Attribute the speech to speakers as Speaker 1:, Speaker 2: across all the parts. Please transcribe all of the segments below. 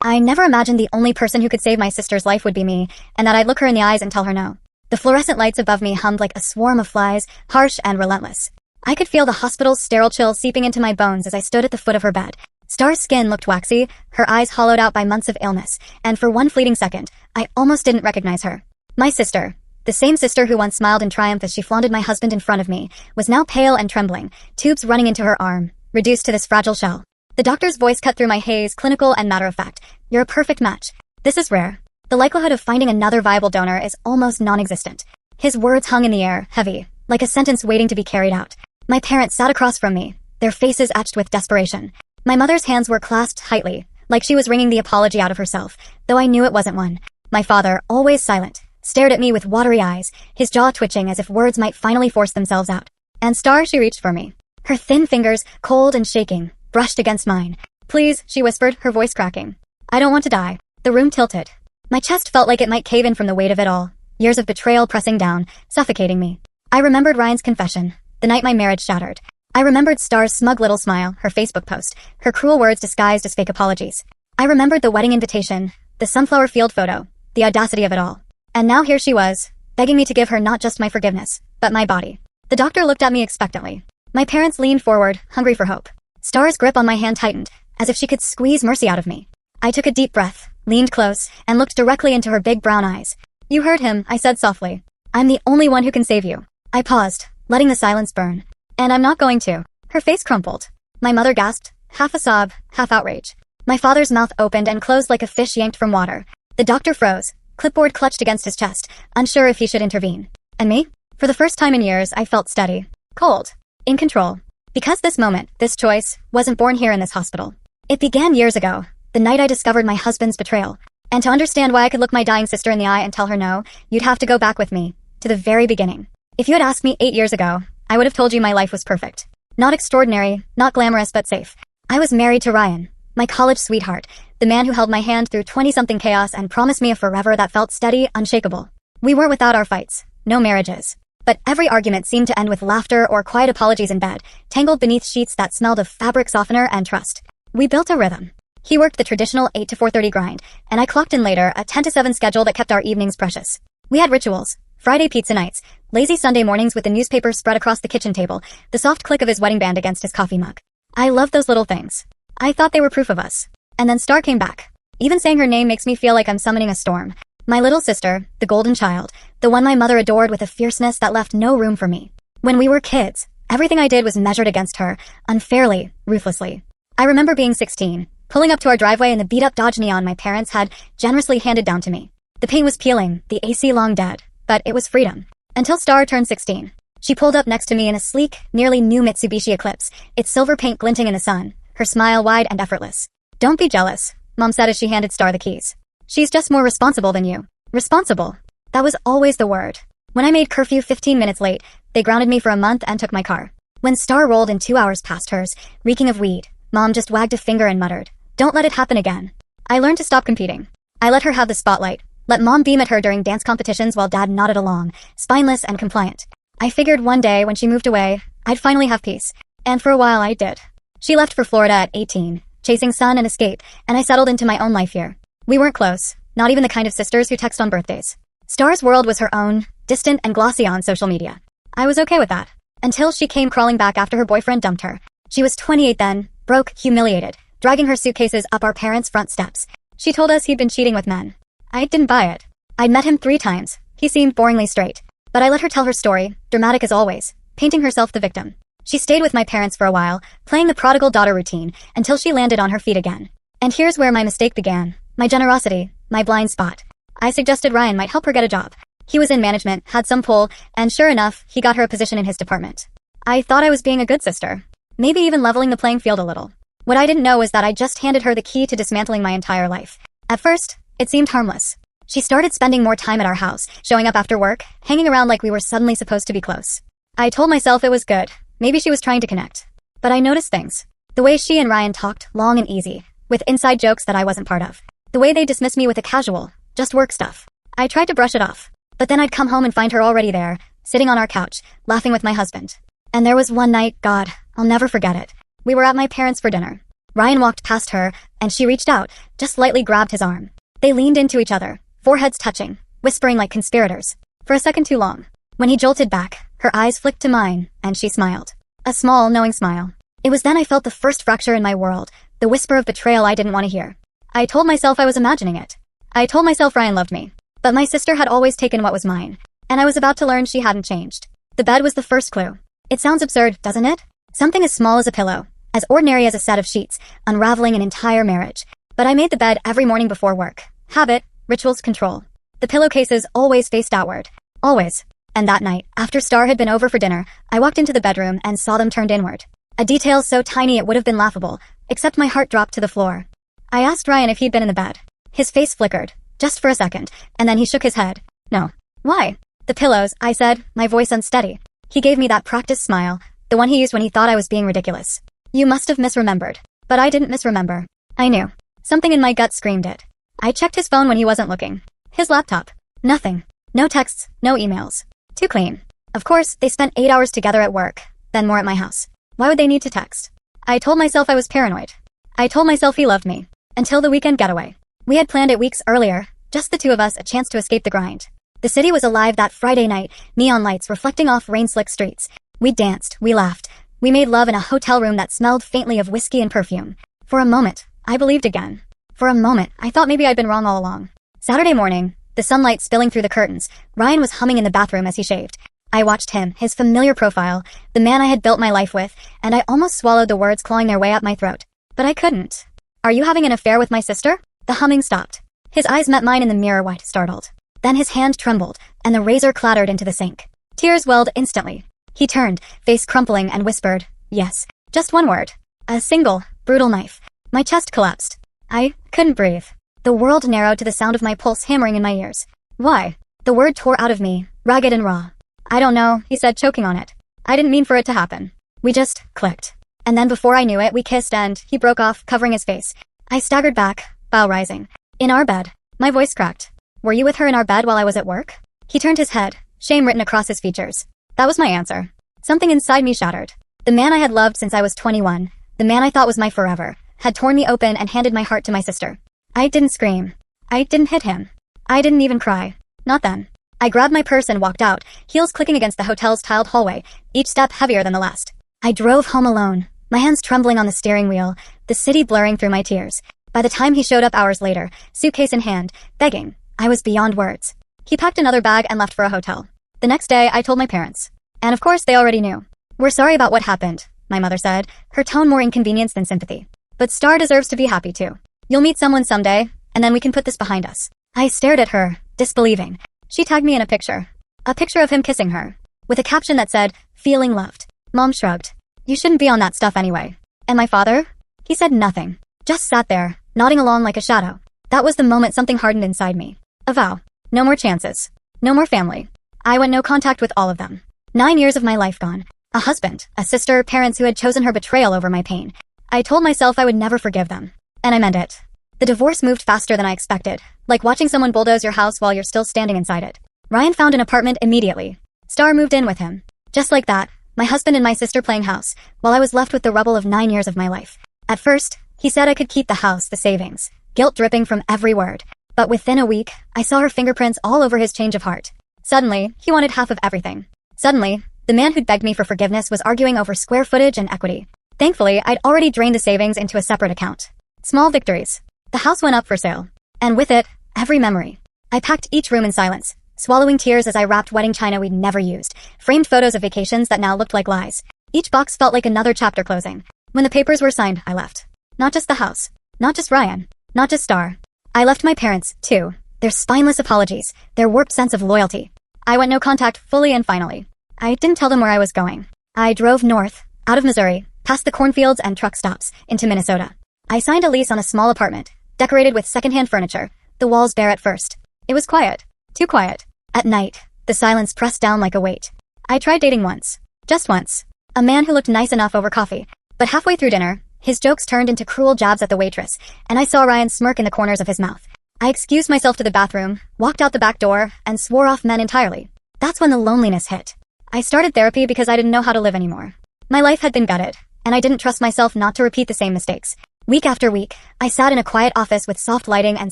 Speaker 1: I never imagined the only person who could save my sister's life would be me, and that I'd look her in the eyes and tell her no. The fluorescent lights above me hummed like a swarm of flies, harsh and relentless. I could feel the hospital's sterile chill seeping into my bones as I stood at the foot of her bed. Star's skin looked waxy, her eyes hollowed out by months of illness, and for one fleeting second, I almost didn't recognize her. My sister, the same sister who once smiled in triumph as she flaunted my husband in front of me, was now pale and trembling, tubes running into her arm, reduced to this fragile shell. The doctor's voice cut through my haze, clinical and matter-of-fact. You're a perfect match. This is rare. The likelihood of finding another viable donor is almost non-existent. His words hung in the air, heavy, like a sentence waiting to be carried out. My parents sat across from me, their faces etched with desperation. My mother's hands were clasped tightly, like she was wringing the apology out of herself, though I knew it wasn't one. My father, always silent, stared at me with watery eyes, his jaw twitching as if words might finally force themselves out. And Star, she reached for me. Her thin fingers, cold and shaking, brushed against mine. Please, she whispered, her voice cracking. I don't want to die. The room tilted. My chest felt like it might cave in from the weight of it all. Years of betrayal pressing down, suffocating me. I remembered Ryan's confession, the night my marriage shattered. I remembered Star's smug little smile, her Facebook post, her cruel words disguised as fake apologies. I remembered the wedding invitation, the sunflower field photo, the audacity of it all. And now here she was, begging me to give her not just my forgiveness, but my body. The doctor looked at me expectantly. My parents leaned forward, hungry for hope. Star's grip on my hand tightened, as if she could squeeze mercy out of me. I took a deep breath, leaned close, and looked directly into her big brown eyes. You heard him, I said softly. I'm the only one who can save you. I paused, letting the silence burn. And I'm not going to. Her face crumpled. My mother gasped, half a sob, half outrage. My father's mouth opened and closed like a fish yanked from water. The doctor froze, clipboard clutched against his chest, unsure if he should intervene. And me? For the first time in years, I felt steady, cold, in control. Because this moment, this choice, wasn't born here in this hospital. It began years ago, the night I discovered my husband's betrayal. And to understand why I could look my dying sister in the eye and tell her no, you'd have to go back with me, to the very beginning. If you had asked me 8 years ago, I would have told you my life was perfect. Not extraordinary, not glamorous, but safe. I was married to Ryan, my college sweetheart, the man who held my hand through 20-something chaos and promised me a forever that felt steady, unshakable. We weren't without our fights, no marriages. But every argument seemed to end with laughter or quiet apologies in bed, tangled beneath sheets that smelled of fabric softener and trust. We built a rhythm. He worked the traditional 8 to 4:30 grind, and I clocked in later, a 10 to 7 schedule that kept our evenings precious. We had rituals. Friday pizza nights, lazy Sunday mornings with the newspaper spread across the kitchen table, the soft click of his wedding band against his coffee mug. I loved those little things. I thought they were proof of us. And then Star came back. Even saying her name makes me feel like I'm summoning a storm. My little sister, the golden child, the one my mother adored with a fierceness that left no room for me. When we were kids, everything I did was measured against her, unfairly, ruthlessly. I remember being 16, pulling up to our driveway in the beat-up Dodge Neon my parents had generously handed down to me. The paint was peeling, the AC long dead, but it was freedom. Until Star turned 16. She pulled up next to me in a sleek, nearly new Mitsubishi Eclipse, its silver paint glinting in the sun, her smile wide and effortless. Don't be jealous, Mom said as she handed Star the keys. She's just more responsible than you. Responsible. That was always the word. When I made curfew 15 minutes late, they grounded me for a month and took my car. When Star rolled in 2 hours past hers, reeking of weed, Mom just wagged a finger and muttered, "Don't let it happen again." I learned to stop competing. I let her have the spotlight, let Mom beam at her during dance competitions while Dad nodded along, spineless and compliant. I figured one day when she moved away, I'd finally have peace. And for a while I did. She left for Florida at 18, chasing sun and escape, and I settled into my own life here. We weren't close, not even the kind of sisters who text on birthdays. Star's world was her own, distant and glossy on social media. I was okay with that. Until she came crawling back after her boyfriend dumped her. She was 28 then, broke, humiliated, dragging her suitcases up our parents' front steps. She told us he'd been cheating with men. I didn't buy it. I'd met him 3 times. He seemed boringly straight. But I let her tell her story, dramatic as always, painting herself the victim. She stayed with my parents for a while, playing the prodigal daughter routine, until she landed on her feet again. And here's where my mistake began. My generosity, my blind spot. I suggested Ryan might help her get a job. He was in management, had some pull, and sure enough, he got her a position in his department. I thought I was being a good sister. Maybe even leveling the playing field a little. What I didn't know was that I just handed her the key to dismantling my entire life. At first, it seemed harmless. She started spending more time at our house, showing up after work, hanging around like we were suddenly supposed to be close. I told myself it was good. Maybe she was trying to connect. But I noticed things. The way she and Ryan talked, long and easy, with inside jokes that I wasn't part of. The way they dismissed me with a casual, just work stuff. I tried to brush it off. But then I'd come home and find her already there, sitting on our couch, laughing with my husband. And there was one night, God, I'll never forget it. We were at my parents' for dinner. Ryan walked past her, and she reached out, just lightly grabbed his arm. They leaned into each other, foreheads touching, whispering like conspirators. For a second too long. When he jolted back, her eyes flicked to mine, and she smiled. A small, knowing smile. It was then I felt the first fracture in my world, the whisper of betrayal I didn't want to hear. I told myself I was imagining it. I told myself Ryan loved me. But my sister had always taken what was mine, and I was about to learn she hadn't changed. The bed was the first clue. It sounds absurd, doesn't it? Something as small as a pillow, as ordinary as a set of sheets, unraveling an entire marriage. But I made the bed every morning before work. Habit, rituals, control. The pillowcases always faced outward. Always. And that night, after Star had been over for dinner, I walked into the bedroom and saw them turned inward. A detail so tiny it would have been laughable, except my heart dropped to the floor. I asked Ryan if he'd been in the bed. His face flickered, just for a second, and then he shook his head. No. Why? The pillows, I said, my voice unsteady. He gave me that practiced smile, the one he used when he thought I was being ridiculous. You must have misremembered. But I didn't misremember. I knew. Something in my gut screamed it. I checked his phone when he wasn't looking. His laptop. Nothing. No texts, no emails. Too clean. Of course, they spent 8 hours together at work, then more at my house. Why would they need to text? I told myself I was paranoid. I told myself he loved me. Until the weekend getaway. We had planned it weeks earlier, just the two of us, a chance to escape the grind. The city was alive that Friday night, neon lights reflecting off rain-slick streets. We danced, we laughed. We made love in a hotel room that smelled faintly of whiskey and perfume. For a moment, I believed again. For a moment, I thought maybe I'd been wrong all along. Saturday morning, the sunlight spilling through the curtains, Ryan was humming in the bathroom as he shaved. I watched him, his familiar profile, the man I had built my life with, and I almost swallowed the words clawing their way up my throat. But I couldn't. Are you having an affair with my sister? The humming stopped. His eyes met mine in the mirror, wide, startled. Then his hand trembled, and the razor clattered into the sink. Tears welled instantly. He turned, face crumpling, and whispered, yes, just one word. A single, brutal knife. My chest collapsed. I couldn't breathe. The world narrowed to the sound of my pulse hammering in my ears. Why? The word tore out of me, ragged and raw. I don't know, he said, choking on it. I didn't mean for it to happen. We just clicked. And then before I knew it, we kissed and he broke off, covering his face. I staggered back, bow rising. In our bed. My voice cracked. Were you with her in our bed while I was at work? He turned his head, shame written across his features. That was my answer. Something inside me shattered. The man I had loved since I was 21, the man I thought was my forever, had torn me open and handed my heart to my sister. I didn't scream. I didn't hit him. I didn't even cry. Not then. I grabbed my purse and walked out, heels clicking against the hotel's tiled hallway, each step heavier than the last. I drove home alone, my hands trembling on the steering wheel, the city blurring through my tears. By the time he showed up hours later, suitcase in hand, begging, I was beyond words. He packed another bag and left for a hotel. The next day, I told my parents. And of course, they already knew. We're sorry about what happened, my mother said, her tone more inconvenience than sympathy. But Star deserves to be happy too. You'll meet someone someday, and then we can put this behind us. I stared at her, disbelieving. She tagged me in a picture. A picture of him kissing her, with a caption that said, feeling loved. Mom shrugged. You shouldn't be on that stuff anyway. And my father? He said nothing. Just sat there, nodding along like a shadow. That was the moment something hardened inside me. A vow. No more chances. No more family. I went no contact with all of them. 9 years of my life gone. A husband, a sister, parents who had chosen her betrayal over my pain. I told myself I would never forgive them. And I meant it. The divorce moved faster than I expected, like watching someone bulldoze your house while you're still standing inside it. Ryan found an apartment immediately. Star moved in with him. Just like that, my husband and my sister playing house, while I was left with the rubble of 9 years of my life. At first, he said I could keep the house, the savings, guilt dripping from every word. But within a week, I saw her fingerprints all over his change of heart. Suddenly, he wanted half of everything. Suddenly, the man who'd begged me for forgiveness was arguing over square footage and equity. Thankfully, I'd already drained the savings into a separate account. Small victories. The house went up for sale. And with it, every memory. I packed each room in silence, swallowing tears as I wrapped wedding china we'd never used, framed photos of vacations that now looked like lies. Each box felt like another chapter closing. When the papers were signed, I left. Not just the house. Not just Ryan. Not just Star. I left my parents, too. Their spineless apologies. Their warped sense of loyalty. I went no contact fully and finally. I didn't tell them where I was going. I drove north, out of Missouri, past the cornfields and truck stops, into Minnesota. I signed a lease on a small apartment, decorated with secondhand furniture, the walls bare at first. It was quiet. Too quiet. At night, the silence pressed down like a weight. I tried dating once. Just once. A man who looked nice enough over coffee. But halfway through dinner, his jokes turned into cruel jabs at the waitress, and I saw Ryan smirk in the corners of his mouth. I excused myself to the bathroom, walked out the back door, and swore off men entirely. That's when the loneliness hit. I started therapy because I didn't know how to live anymore. My life had been gutted, and I didn't trust myself not to repeat the same mistakes. Week after week, I sat in a quiet office with soft lighting and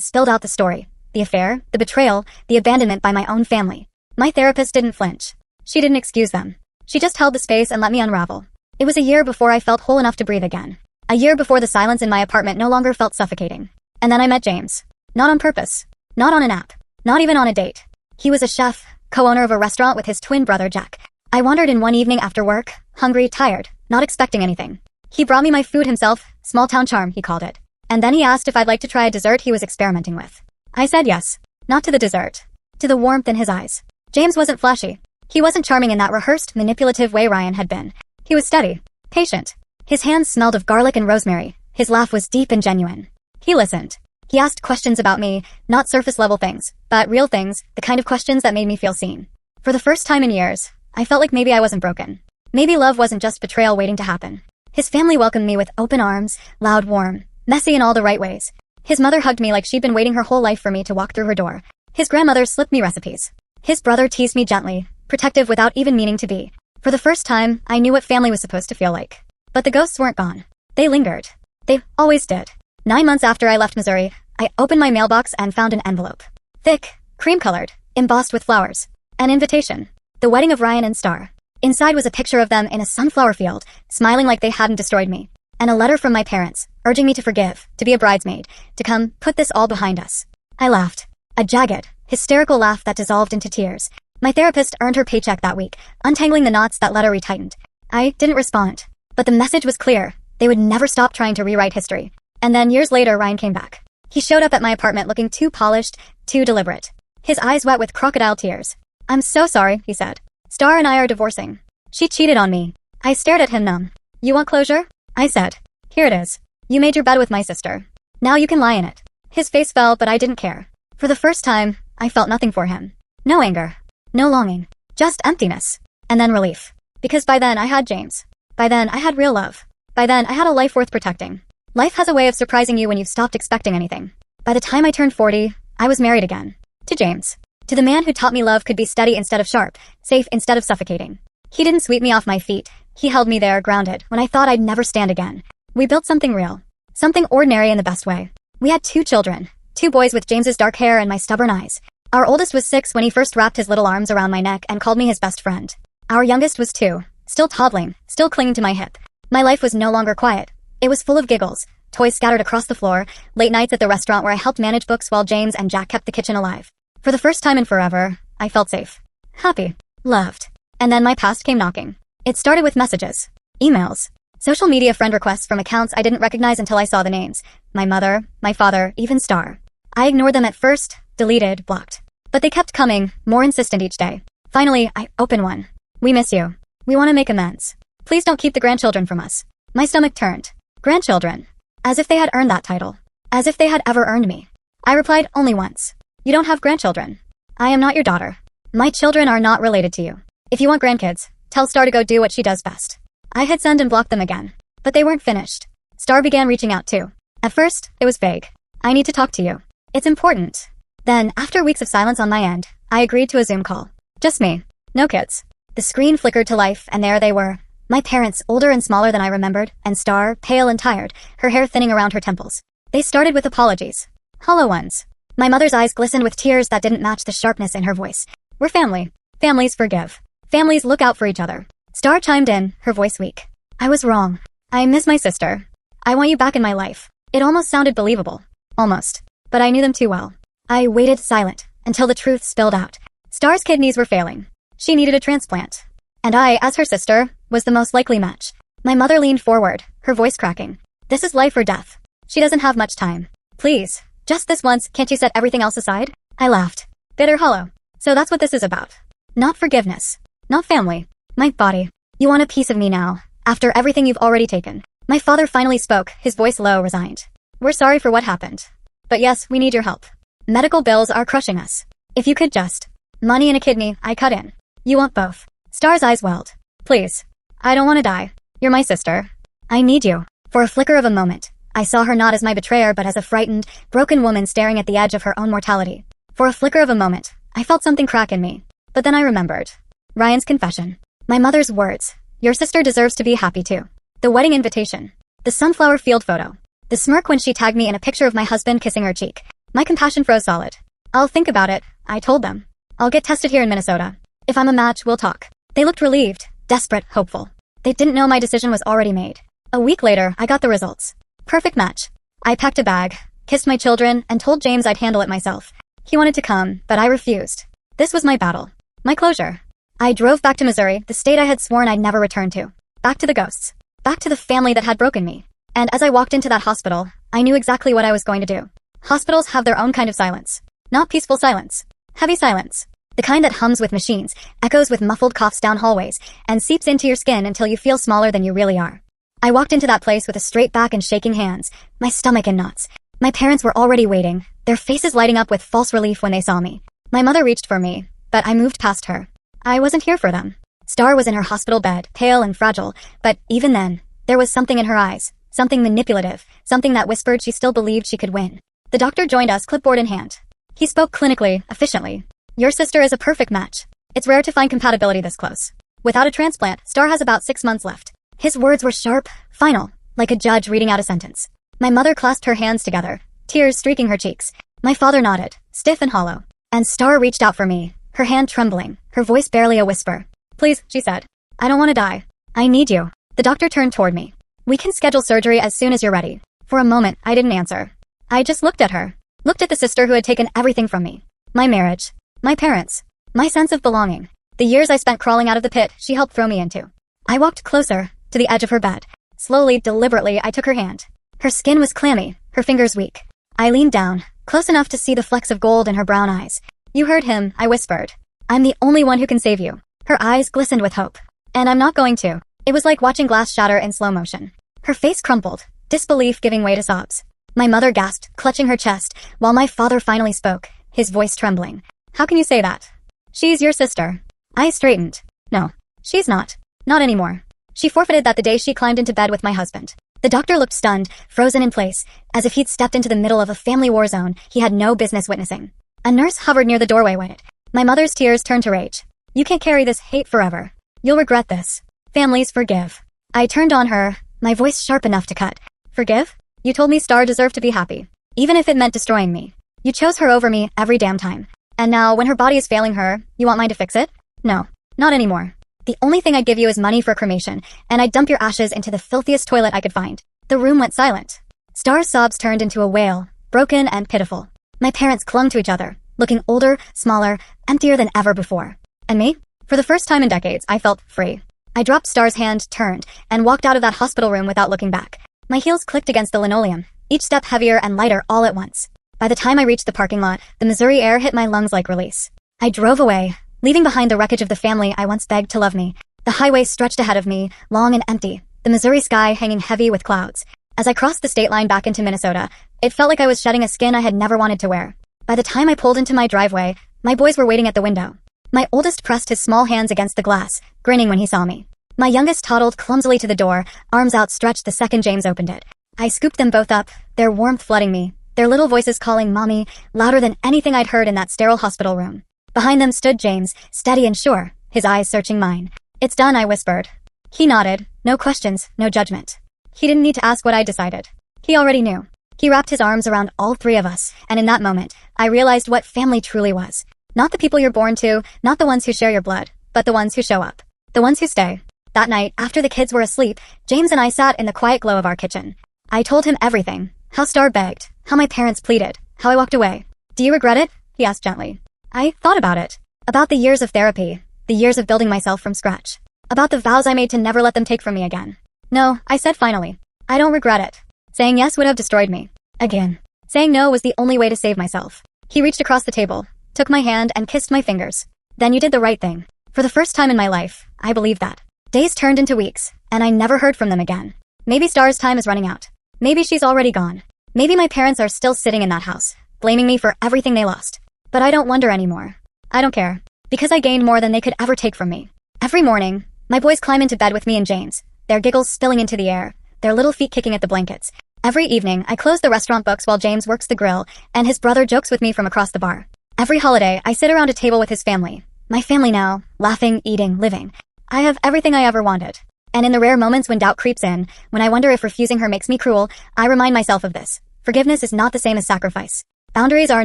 Speaker 1: spilled out the story. The affair, the betrayal, the abandonment by my own family. My therapist didn't flinch. She didn't excuse them. She just held the space and let me unravel. It was a year before I felt whole enough to breathe again. A year before the silence in my apartment no longer felt suffocating. And then I met James. Not on purpose. Not on an app. Not even on a date. He was a chef, co-owner of a restaurant with his twin brother Jack. I wandered in one evening after work, hungry, tired, not expecting anything. He brought me my food himself, small-town charm, he called it. And then he asked if I'd like to try a dessert he was experimenting with. I said yes. Not to the dessert. To the warmth in his eyes. James wasn't flashy. He wasn't charming in that rehearsed, manipulative way Ryan had been. He was steady. Patient. His hands smelled of garlic and rosemary. His laugh was deep and genuine. He listened. He asked questions about me, not surface-level things, but real things, the kind of questions that made me feel seen. For the first time in years, I felt like maybe I wasn't broken. Maybe love wasn't just betrayal waiting to happen. His family welcomed me with open arms, loud, warm, messy in all the right ways. His mother hugged me like she'd been waiting her whole life for me to walk through her door. His grandmother slipped me recipes. His brother teased me gently, protective without even meaning to be. For the first time, I knew what family was supposed to feel like. But the ghosts weren't gone. They lingered. They always did. 9 months after I left Missouri, I opened my mailbox and found an envelope. Thick, cream-colored, embossed with flowers. An invitation. The wedding of Ryan and Star. Inside was a picture of them in a sunflower field, smiling like they hadn't destroyed me. And a letter from my parents, urging me to forgive, to be a bridesmaid, to come put this all behind us. I laughed. A jagged, hysterical laugh that dissolved into tears. My therapist earned her paycheck that week, untangling the knots that letter retightened. I didn't respond. But the message was clear. They would never stop trying to rewrite history. And then years later, Ryan came back. He showed up at my apartment looking too polished, too deliberate. His eyes wet with crocodile tears. "I'm so sorry," he said. "Star and I are divorcing. She cheated on me." I stared at him numb. "You want closure?" I said. "Here it is. You made your bed with my sister. Now you can lie in it." His face fell, but I didn't care. For the first time, I felt nothing for him. No anger. No longing. Just emptiness. And then relief. Because by then I had James. By then I had real love. By then I had a life worth protecting. Life has a way of surprising you when you've stopped expecting anything. By the time I turned 40, I was married again. To James. To the man who taught me love could be steady instead of sharp, safe instead of suffocating. He didn't sweep me off my feet. He held me there, grounded, when I thought I'd never stand again. We built something real. Something ordinary in the best way. We had 2 children. 2 boys with James's dark hair and my stubborn eyes. Our oldest was 6 when he first wrapped his little arms around my neck and called me his best friend. Our youngest was 2, still toddling, still clinging to my hip. My life was no longer quiet. It was full of giggles, toys scattered across the floor, late nights at the restaurant where I helped manage books while James and Jack kept the kitchen alive. For the first time in forever, I felt safe. Happy. Loved. And then my past came knocking. It started with messages. Emails. Social media friend requests from accounts I didn't recognize until I saw the names. My mother, my father, even Star. I ignored them at first, deleted, blocked. But they kept coming, more insistent each day. Finally, I opened one. "We miss you. We want to make amends. Please don't keep the grandchildren from us." My stomach turned. Grandchildren. As if they had earned that title. As if they had ever earned me. I replied only once. "You don't have grandchildren. I am not your daughter. My children are not related to you. If you want grandkids, tell Star to go do what she does best." I hit send and blocked them again. But they weren't finished. Star began reaching out too. At first, it was vague. "I need to talk to you. It's important." Then, after weeks of silence on my end, I agreed to a Zoom call. Just me. No kids. The screen flickered to life, and there they were. My parents, older and smaller than I remembered, and Star, pale and tired, her hair thinning around her temples. They started with apologies. Hollow ones. My mother's eyes glistened with tears that didn't match the sharpness in her voice. "We're family. Families forgive. Families look out for each other." Star chimed in, her voice weak. "I was wrong. I miss my sister. I want you back in my life." It almost sounded believable. Almost. But I knew them too well. I waited silent, until the truth spilled out. Star's kidneys were failing. She needed a transplant. And I, as her sister, was the most likely match. My mother leaned forward, her voice cracking. "This is life or death. She doesn't have much time. Please, just this once, can't you set everything else aside?" I laughed. Bitter hollow. "So that's what this is about. Not forgiveness. Not family. My body. You want a piece of me now, after everything you've already taken." My father finally spoke, his voice low, resigned. "We're sorry for what happened. But yes, we need your help. Medical bills are crushing us. If you could just..." "Money and a kidney," I cut in. "You want both." Star's eyes welled. "Please. I don't want to die. You're my sister. I need you." For a flicker of a moment, I saw her not as my betrayer but as a frightened, broken woman staring at the edge of her own mortality. For a flicker of a moment, I felt something crack in me. But then I remembered. Ryan's confession. My mother's words. "Your sister deserves to be happy too." The wedding invitation. The sunflower field photo. The smirk when she tagged me in a picture of my husband kissing her cheek. My compassion froze solid. I'll think about it, I told them. I'll get tested here in Minnesota. If I'm a match, we'll talk. They looked relieved, desperate, hopeful. They didn't know my decision was already made. A week later, I got the results. Perfect match. I packed a bag, kissed my children, and told James I'd handle it myself. He wanted to come, but I refused. This was my battle. My closure. I drove back to Missouri, the state I had sworn I'd never return to. Back to the ghosts. Back to the family that had broken me. And as I walked into that hospital, I knew exactly what I was going to do. Hospitals have their own kind of silence. Not peaceful silence. Heavy silence. The kind that hums with machines, echoes with muffled coughs down hallways, and seeps into your skin until you feel smaller than you really are. I walked into that place with a straight back and shaking hands, my stomach in knots. My parents were already waiting, their faces lighting up with false relief when they saw me. My mother reached for me, but I moved past her. I wasn't here for them. Star was in her hospital bed, pale and fragile, but even then, there was something in her eyes, something manipulative, something that whispered she still believed she could win. The doctor joined us, clipboard in hand. He spoke clinically, efficiently. Your sister is a perfect match. It's rare to find compatibility this close. Without a transplant, Star has about 6 months left. His words were sharp, final, like a judge reading out a sentence. My mother clasped her hands together, tears streaking her cheeks. My father nodded, stiff and hollow. And Star reached out for me, her hand trembling, her voice barely a whisper. Please, she said. I don't want to die. I need you. The doctor turned toward me. We can schedule surgery as soon as you're ready. For a moment, I didn't answer. I just looked at her. Looked at the sister who had taken everything from me. My marriage. My parents. My sense of belonging. The years I spent crawling out of the pit she helped throw me into. I walked closer, to the edge of her bed. Slowly, deliberately, I took her hand. Her skin was clammy, her fingers weak. I leaned down, close enough to see the flecks of gold in her brown eyes. You heard him, I whispered. I'm the only one who can save you. Her eyes glistened with hope. And I'm not going to. It was like watching glass shatter in slow motion. Her face crumpled, disbelief giving way to sobs. My mother gasped, clutching her chest, while my father finally spoke, his voice trembling. How can you say that? She's your sister. I straightened. No, she's not. Not anymore. She forfeited that the day she climbed into bed with my husband. The doctor looked stunned, frozen in place, as if he'd stepped into the middle of a family war zone he had no business witnessing. A nurse hovered near the doorway when my mother's tears turned to rage. You can't carry this hate forever. You'll regret this. Families forgive. I turned on her, my voice sharp enough to cut. Forgive? You told me Star deserved to be happy. Even if it meant destroying me. You chose her over me every damn time. And now, when her body is failing her, you want mine to fix it? No. Not anymore. The only thing I'd give you is money for cremation, and I'd dump your ashes into the filthiest toilet I could find. The room went silent. Star's sobs turned into a wail, broken and pitiful. My parents clung to each other, looking older, smaller, emptier than ever before. And me? For the first time in decades, I felt free. I dropped Star's hand, turned, and walked out of that hospital room without looking back. My heels clicked against the linoleum, each step heavier and lighter all at once. By the time I reached the parking lot, the Missouri air hit my lungs like release. I drove away, leaving behind the wreckage of the family I once begged to love me. The highway stretched ahead of me, long and empty, the Missouri sky hanging heavy with clouds. As I crossed the state line back into Minnesota, it felt like I was shedding a skin I had never wanted to wear. By the time I pulled into my driveway, my boys were waiting at the window. My oldest pressed his small hands against the glass, grinning when he saw me. My youngest toddled clumsily to the door, arms outstretched the second James opened it. I scooped them both up, their warmth flooding me, their little voices calling Mommy, louder than anything I'd heard in that sterile hospital room. Behind them stood James, steady and sure, his eyes searching mine. It's done, I whispered. He nodded, no questions, no judgment. He didn't need to ask what I decided. He already knew. He wrapped his arms around all three of us, and in that moment, I realized what family truly was. Not the people you're born to, not the ones who share your blood, but the ones who show up. The ones who stay. That night, after the kids were asleep, James and I sat in the quiet glow of our kitchen. I told him everything. How Star begged, how my parents pleaded, how I walked away. Do you regret it? He asked gently. I thought about it. About the years of therapy, the years of building myself from scratch. About the vows I made to never let them take from me again. No, I said finally. I don't regret it. Saying yes would have destroyed me. Again. Saying no was the only way to save myself. He reached across the table, took my hand and kissed my fingers. Then you did the right thing. For the first time in my life, I believed that. Days turned into weeks, and I never heard from them again. Maybe Star's time is running out. Maybe she's already gone. Maybe my parents are still sitting in that house, blaming me for everything they lost. But I don't wonder anymore. I don't care. Because I gained more than they could ever take from me. Every morning, my boys climb into bed with me and James, their giggles spilling into the air, their little feet kicking at the blankets. Every evening, I close the restaurant books while James works the grill, and his brother jokes with me from across the bar. Every holiday, I sit around a table with his family. My family now, laughing, eating, living. I have everything I ever wanted. And in the rare moments when doubt creeps in, when I wonder if refusing her makes me cruel, I remind myself of this. Forgiveness is not the same as sacrifice. Boundaries are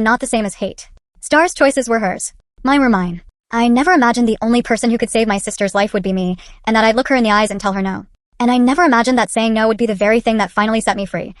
Speaker 1: not the same as hate. Star's choices were hers. Mine were mine. I never imagined the only person who could save my sister's life would be me, and that I'd look her in the eyes and tell her no. And I never imagined that saying no would be the very thing that finally set me free.